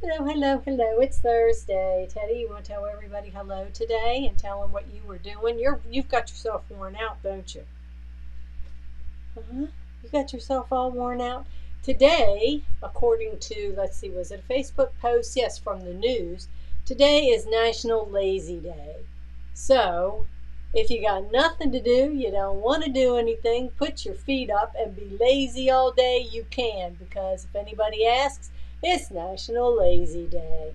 Hello, hello, hello. It's Thursday. Teddy, you want to tell everybody hello today and tell them what you were doing? You've got yourself worn out, don't you? Uh-huh. You got yourself all worn out. Today, according to, let's see, was it a Facebook post? Yes, from the news. Today is National Lazy Day. So, if you got nothing to do, you don't want to do anything, put your feet up and be lazy all day, you can. Because if anybody asks, it's National Lazy Day.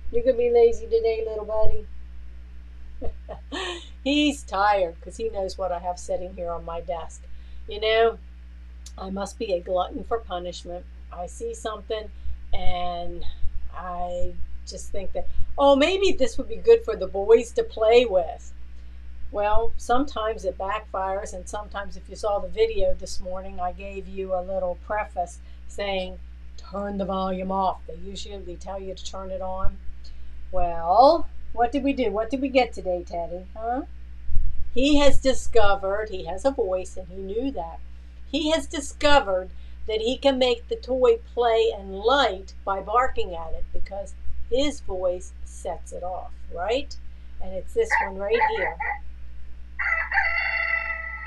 You gonna be lazy today, little buddy? He's tired because he knows what I have sitting here on my desk. You know, I must be a glutton for punishment. I see something and I just think that, oh, maybe this would be good for the boys to play with. Well, sometimes it backfires, and sometimes, if you saw the video this morning, I gave you a little preface saying, turn the volume off. They usually tell you to turn it on. Well, what did we do? What did we get today, Teddy? Huh? He has discovered, he has a voice, and he knew that. He has discovered that he can make the toy play and light by barking at it because his voice sets it off, right? And it's this one right here.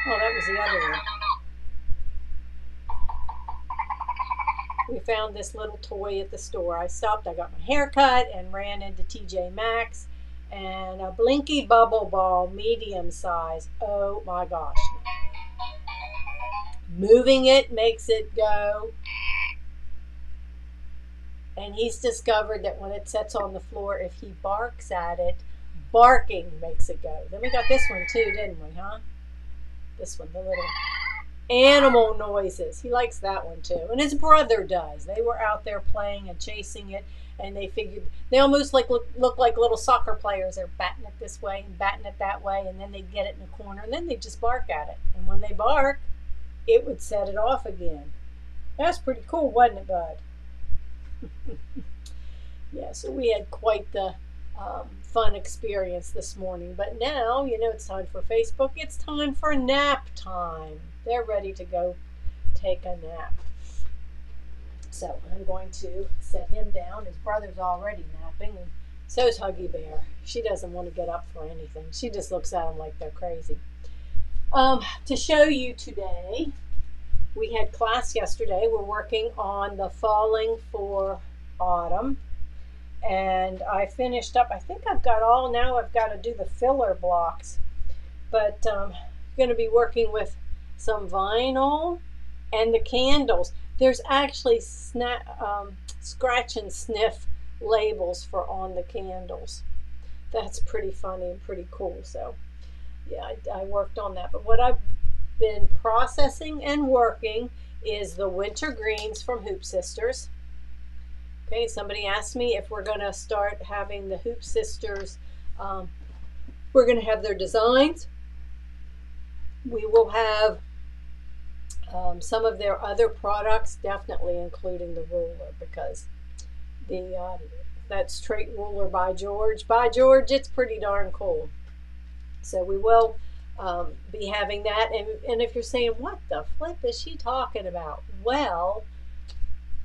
Oh, that was the other one. We found this little toy at the store. I stopped, I got my hair cut and ran into TJ Maxx, and a Blinky Bubble Ball, medium size. Oh my gosh. Moving it makes it go. And he's discovered that when it sets on the floor, if he barks at it, barking makes it go. Then we got this one too, didn't we, huh? This one, the little animal noises. He likes that one too. And his brother does. They were out there playing and chasing it, and they figured they almost look like little soccer players. They're batting it this way and batting it that way, and then they get it in the corner, and then they just bark at it. And when they bark, it would set it off again. That's pretty cool, wasn't it, bud? Yeah, so we had quite the fun experience this morning. But now, it's time for Facebook. It's time for nap time. They're ready to go take a nap. So I'm going to set him down. His brother's already napping, and so's Huggy Bear. She doesn't want to get up for anything. She just looks at them like they're crazy. To show you today, we had class yesterday. We're working on the Falling for Autumn. And I finished up, I think I've got all, now I've got to do the filler blocks. But I'm going to be working with some vinyl and the candles. There's actually scratch and sniff labels for on the candles. That's pretty funny and pretty cool. So yeah, I worked on that. But what I've been processing and working is the winter greens from Hoop Sisters. Okay, somebody asked me if we're going to start having the Hoop Sisters, we're going to have their designs. We will have some of their other products, definitely including the ruler, because that straight ruler by George. By George, it's pretty darn cool. So we will be having that. And if you're saying, what the flip is she talking about? Well,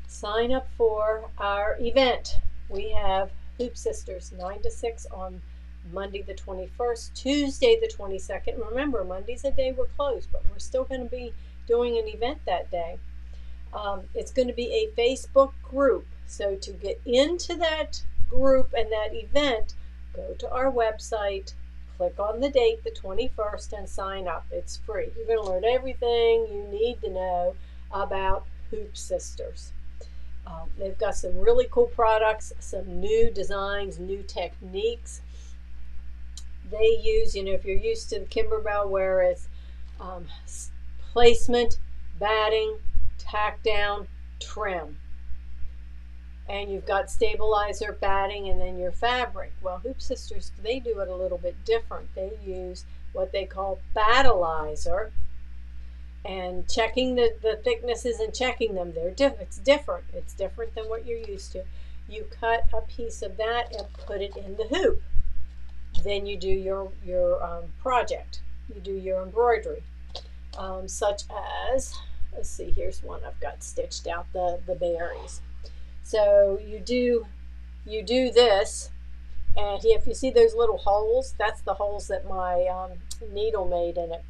sign up for our event. We have Hoop Sisters 9 to 6 on Monday the 21st, Tuesday the 22nd. Remember, Monday's a day we're closed, but we're still going to be doing an event that day. It's going to be a Facebook group. So to get into that group and that event, go to our website, click on the date, the 21st, and sign up. It's free. You're going to learn everything you need to know about Hoop Sisters. They've got some really cool products, some new designs, new techniques. They use, if you're used to the Kimberbell where it's placement, batting, tack down, trim. And you've got stabilizer, batting, and then your fabric. Well, Hoop Sisters, they do it a little bit different. They use what they call battleizer. And checking the thicknesses and checking them, it's different. It's different than what you're used to. You cut a piece of that and put it in the hoop. Then you do your project. You do your embroidery, such as, let's see, here's one I've got stitched out, the berries. So you do you do this, and if you see those little holes, that's the holes that my needle made in it.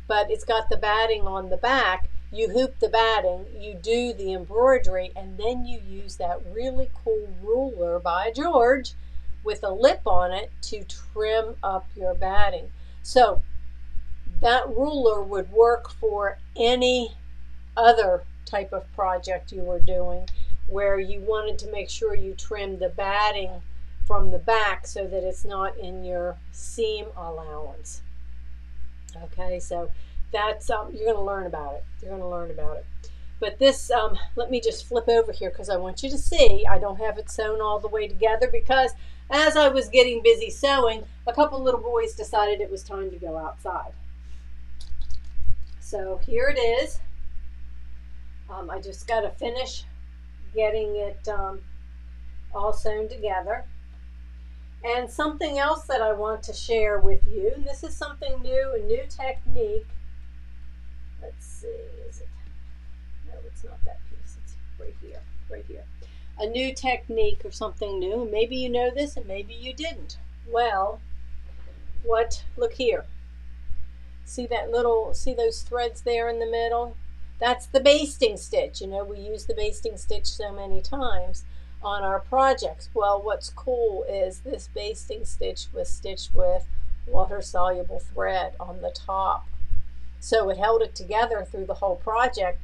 But it's got the batting on the back. You hoop the batting, you do the embroidery, and then you use that really cool ruler by George with a lip on it to trim up your batting. So that ruler would work for any other type of project you were doing where you wanted to make sure you trimmed the batting from the back so that it's not in your seam allowance. Okay, so that's you're going to learn about it. You're going to learn about it. But this, let me just flip over here because I want you to see. I don't have it sewn all the way together because as I was getting busy sewing, a couple little boys decided it was time to go outside. So here it is. I just got to finish getting it all sewn together. And something else that I want to share with you, and this is something new, a new technique. Let's see, is it? No, it's not that piece. It's right here, right here. A new technique or something new. Maybe you know this and maybe you didn't. Well, look here. See that little, see those threads there in the middle? That's the basting stitch. You know, we use the basting stitch so many times on our projects. Well, what's cool is this basting stitch was stitched with water-soluble thread on the top. So it held it together through the whole project.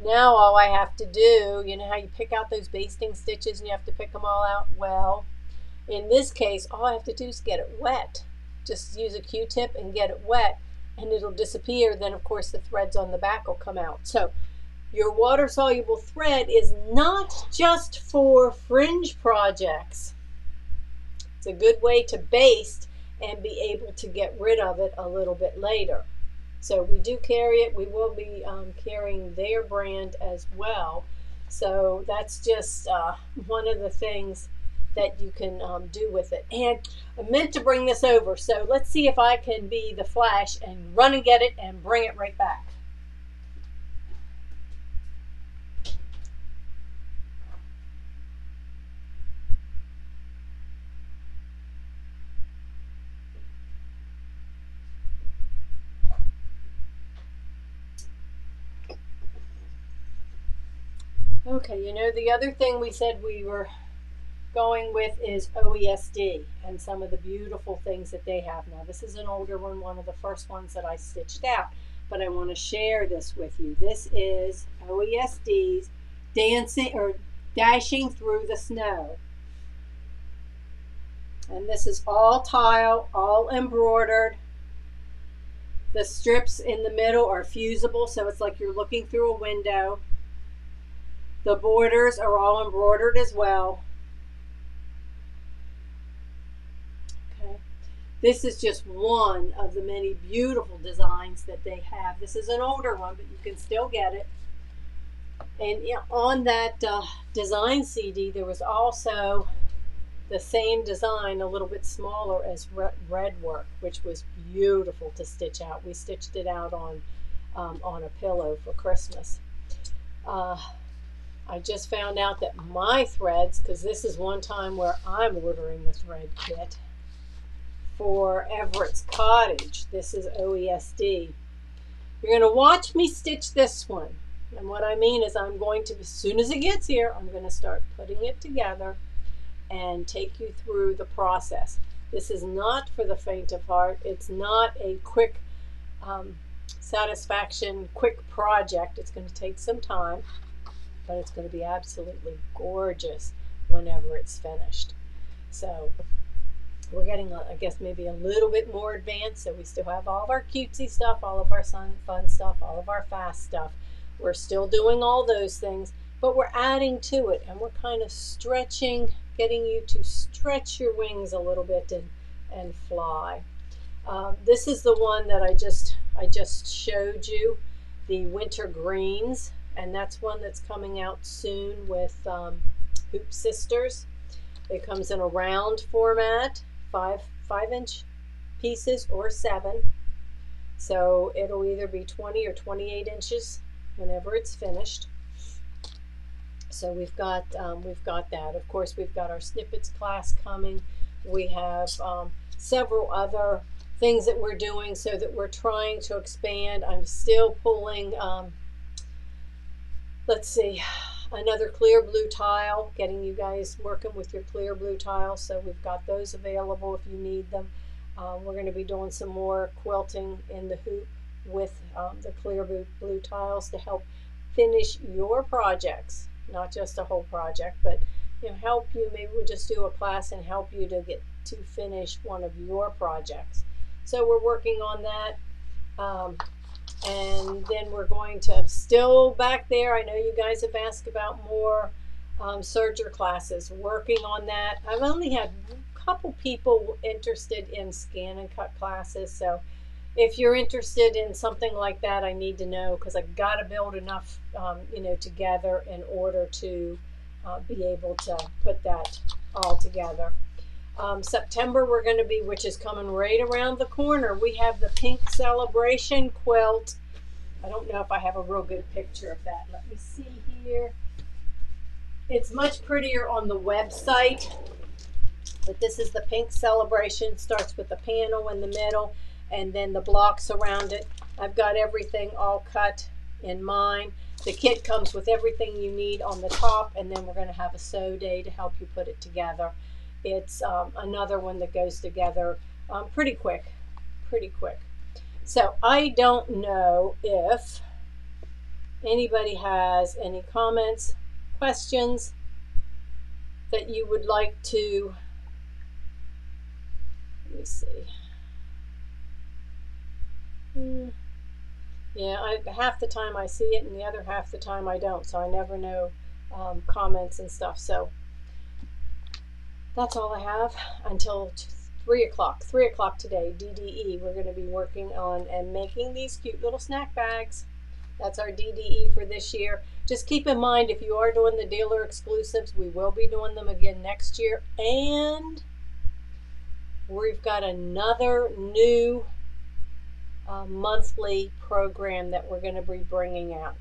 Now all I have to do, you know how you pick out those basting stitches and you have to pick them all out? Well, in this case, all I have to do is get it wet. Just use a Q-tip and get it wet and it'll disappear. Then of course the threads on the back will come out. So your water-soluble thread is not just for fringe projects. It's a good way to baste and be able to get rid of it a little bit later. So we do carry it. We will be carrying their brand as well. So that's just one of the things that you can do with it. And I meant to bring this over. So let's see if I can be the Flash and run and get it and bring it right back. Okay, you know, the other thing we said we were going with is OESD and some of the beautiful things that they have. Now, this is an older one of the first ones that I stitched out, but I want to share this with you. This is OESD's Dashing Through the Snow. And this is all tile, all embroidered. The strips in the middle are fusible, so it's like you're looking through a window. The borders are all embroidered as well. Okay. This is just one of the many beautiful designs that they have. This is an older one, but you can still get it. And on that design CD, there was also the same design, a little bit smaller, as red work, which was beautiful to stitch out. We stitched it out on a pillow for Christmas. I just found out that my threads, because this is one time where I'm ordering the thread kit for Everett's Cottage. This is OESD. You're going to watch me stitch this one. And what I mean is I'm going to, as soon as it gets here, I'm going to start putting it together and take you through the process. This is not for the faint of heart. It's not a quick satisfaction, quick project. It's going to take some time, but it's going to be absolutely gorgeous whenever it's finished. So we're getting, I guess, maybe a little bit more advanced. So we still have all of our cutesy stuff, all of our fun stuff, all of our fast stuff. We're still doing all those things, but we're adding to it, and we're kind of stretching, getting you to stretch your wings a little bit and fly. This is the one that I just showed you, the Winter Greens, and that's one that's coming out soon with Hoop Sisters. It comes in a round format, 5-inch pieces or 7. So it'll either be 20 or 28 inches whenever it's finished. So we've got that. Of course, we've got our snippets class coming. We have several other things that we're doing so that we're trying to expand. I'm still pulling, let's see, another clear blue tile, getting you guys working with your clear blue tiles. So we've got those available if you need them. We're going to be doing some more quilting in the hoop with the clear blue tiles to help finish your projects. Not just a whole project, but help you. Maybe we'll just do a class and help you to get to finish one of your projects. So we're working on that. And then we're going to still back there. I know you guys have asked about more serger classes. Working on that. I've only had a couple people interested in scan and cut classes. So if you're interested in something like that, I need to know, because I've got to build enough, together in order to be able to put that all together. September we're going to be, which is coming right around the corner, we have the Pink Celebration quilt. I don't know if I have a real good picture of that. Let me see here. It's much prettier on the website, but this is the Pink Celebration. Starts with the panel in the middle and then the blocks around it. I've got everything all cut in mine. The kit comes with everything you need on the top, and then we're going to have a sew day to help you put it together. It's another one that goes together pretty quick. So I don't know if anybody has any comments, questions that you would like to, let me see. Yeah, half the time I see it and the other half the time I don't, so I never know comments and stuff. So that's all I have until 3 o'clock. 3 o'clock today, DDE. We're going to be working on and making these cute little snack bags. That's our DDE for this year. Just keep in mind, if you are doing the dealer exclusives, we will be doing them again next year. And we've got another new monthly program that we're going to be bringing out.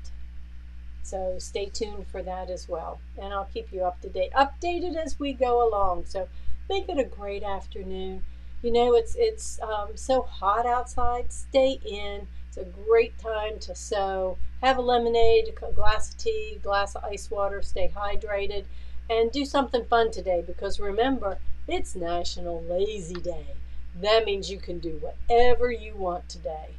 So stay tuned for that as well. And I'll keep you updated as we go along. So make it a great afternoon. It's so hot outside. Stay in. It's a great time to sew. Have a lemonade, a glass of tea, a glass of ice water. Stay hydrated. And do something fun today, because remember, it's National Lazy Day. That means you can do whatever you want today.